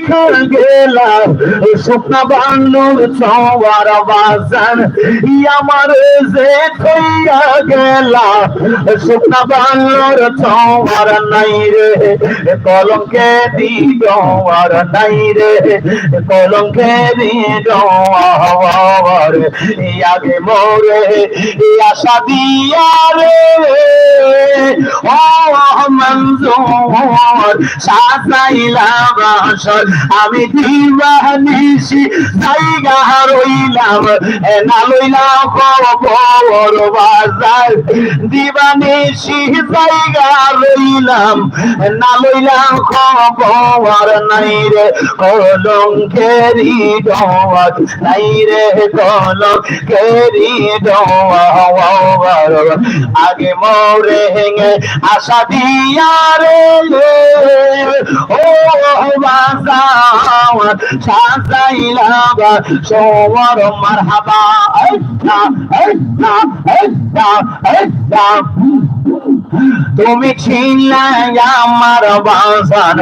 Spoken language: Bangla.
রাইখা গেলা শুকনা বাংলোর চওয়ার বাজার আমার যে থইয়া গেলা শুকনা বাংলোর চওয়ার নাই রে কলঙ্কে দিদর নাই রে কলঙ্কে দিদর আগে মোরে আশা দিয়া রে ও মঞ্জুর সাজাইলা বাসর আমি দিবানিসি জায়গা রইলাম না লইলাম খবর বাজার দিবানিসি জায়গা রইলাম না লইলাম খবর নাই রে কলঙ্কেরি ডোয়ার নাই রে কলঙ্কেরি ডোয়ার আগে মোরে হেঙে আশা দিয়া রে ও বাজার সাজাইলা বাসর মারহাবা তুমি ছিলা আমার বাজার